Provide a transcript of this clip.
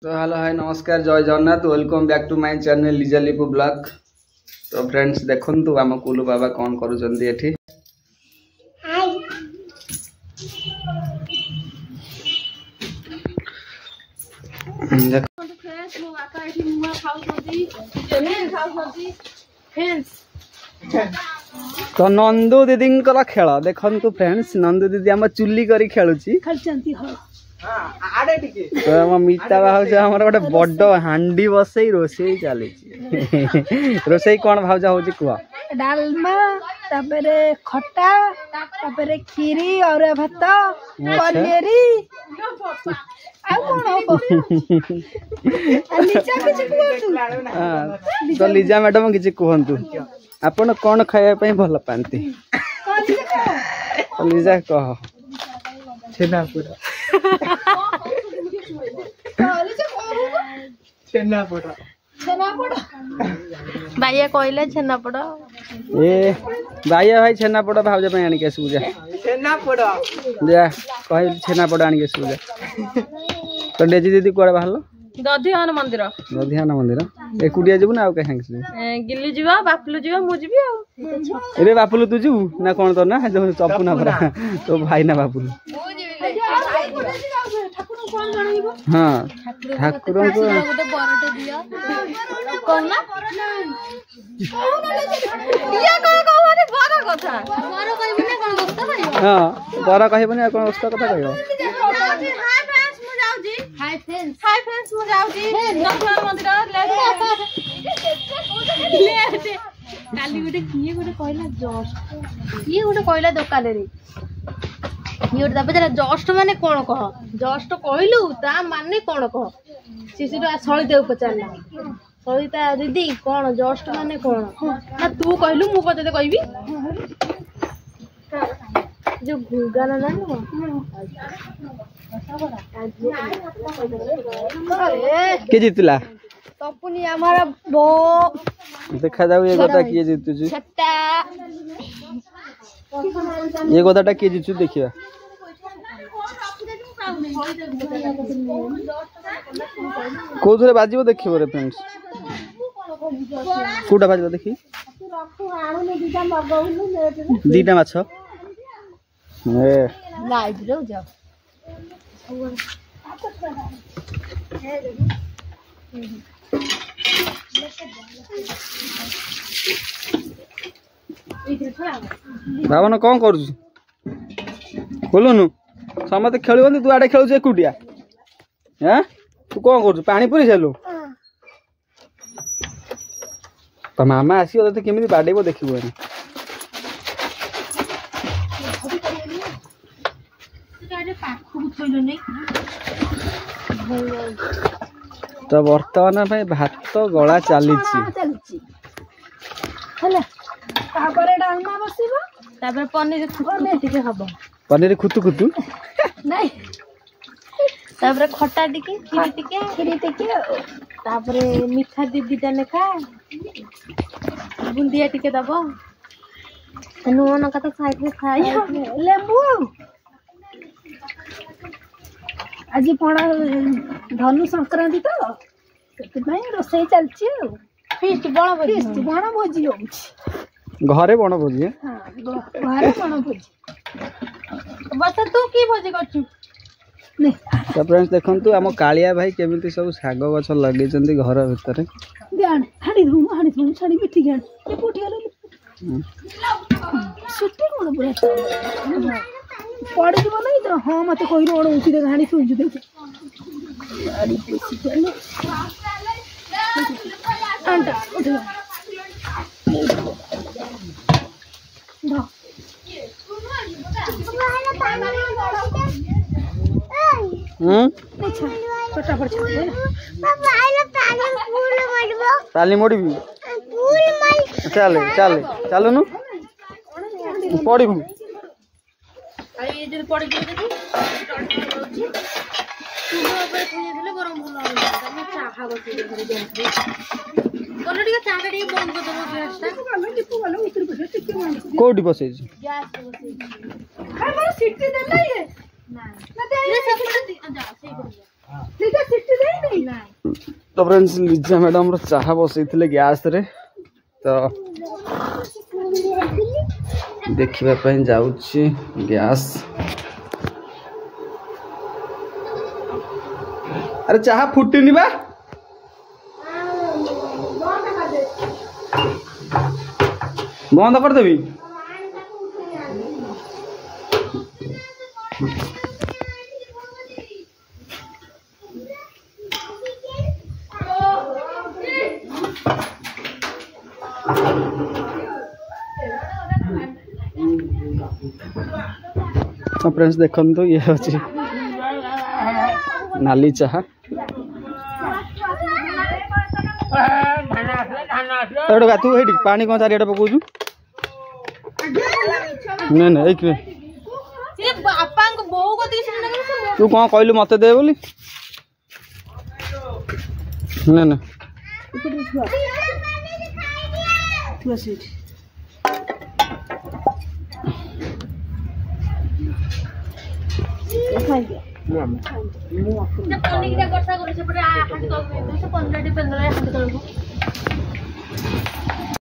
तो hello hi नमस्कार जय Jagannath welcome back to my channel Liza Lipu blog. तो फ्रेंड्स देखंतु आम कुलू बाबा कौन करूछंती एठी। तो नंदू दीदी खेल देखंतु फ्रेंड्स नंदू दीदी आम चुली करी खेलुची तो मिता भाज गोटे बड़ हांडी बसई रोसई चली रोसई कौन भाज हो कह डालमा तापरे खट्टा तापरे खीरी और भात पनीरी तो लिजा मैडम किसी कहतु आपण कौन खाया भल पाती लिजा कह छेनापोड़ा छेनापोड़ा बाइया कहले छेनापोड़ा ए बाइया भाई छेनापोड़ा भाज पे आनी के सुजा छेनापोड़ा जा कह छेनापोड़ा आनी के सुजा तो डेजी दीदी कुआडे बाहरलो दधिहान मंदिर एकुटिया जीव ना आ कहीं गिल्ली जीवा बापलू जीवा मु जीवी आ एबे बापुलू तू जीव ना कौन तो ना जो चपू ना परा तो भाई ना बापुलू हाँ ठाकुर को हाँ बर कहबनी कौन उस कथा कह हाय फ्रेंड्स मु जाउजी दधिहान मंदिर काली गोटे किए गोटे कहला जस्ट किए गोटे कहला दुकान रे ये गोटे जस्ट माने कौन कह जस्ट कहलु ता माने कौन कह शिशुटा सलिता पचारला सलिता दीदी कौन जस्ट माने कौन ना तू कहलु मु कते कहबी जो गुगाना ना के जीतला तपुनी हमारा बो देखा जाऊ ये गोटा किए जीतुची छट्टा ये गोटाटा किए जीतु देखिया कोथरे बाजिबो देखिबो रे फ्रेंड्स कोटा बाजिबो देखि दीटा माछ ए लाइव रे जाओ भावन कौन कर खोलुनु समस्त खेल तू आड़े खेलु एकुटिया हाँ तू कौन कर पानी पूरी सारू तो मामा आसो तो केमी बाडेब देखिए तो बर्तमान भात गला चली पनीर खुतु खुतु नहीं तापर खट्टा टिके खीरी टिके तापर मीठा दीदी लेखा बुंदिया टिके दब नुन का तो साइड में खाई लेबू आज पण धनु संक्रांति तो रोसई चलची फीस्ट बण भोजी घरे बण भोजी घरे बण भोजी बस तू की भोजी करछु तो फ्रेंड्स देखंतु हम कालिया भाई केमिति सब साग गछ लगे घर भीतर हाड़ी धूम छाड़ी मिठी गान ए पोठी आलो सुट्टी कोन पूरा पड़ी जीव नहीं तो हाँ मत कही उठी दे हाड़ी सुई देख गाड़ी पसी चलो अंडा उठ ताली मोड़ी चले चले चलो नु पड़ी ये पड़ी कोडी बसे सिटी तो फ्रेंड्स लिजा मैडम रो चाहा बसई गैस रे तो देखा जाऊँ गैस अरे चाहा फुटनी बा बंद करदेवी फ्रेंड्स देखो तो ये अच्छी नाली चाहा तू पानी कौन चारिटा पकाऊ नहीं एक तू कौन कहलु मत दे बोली ना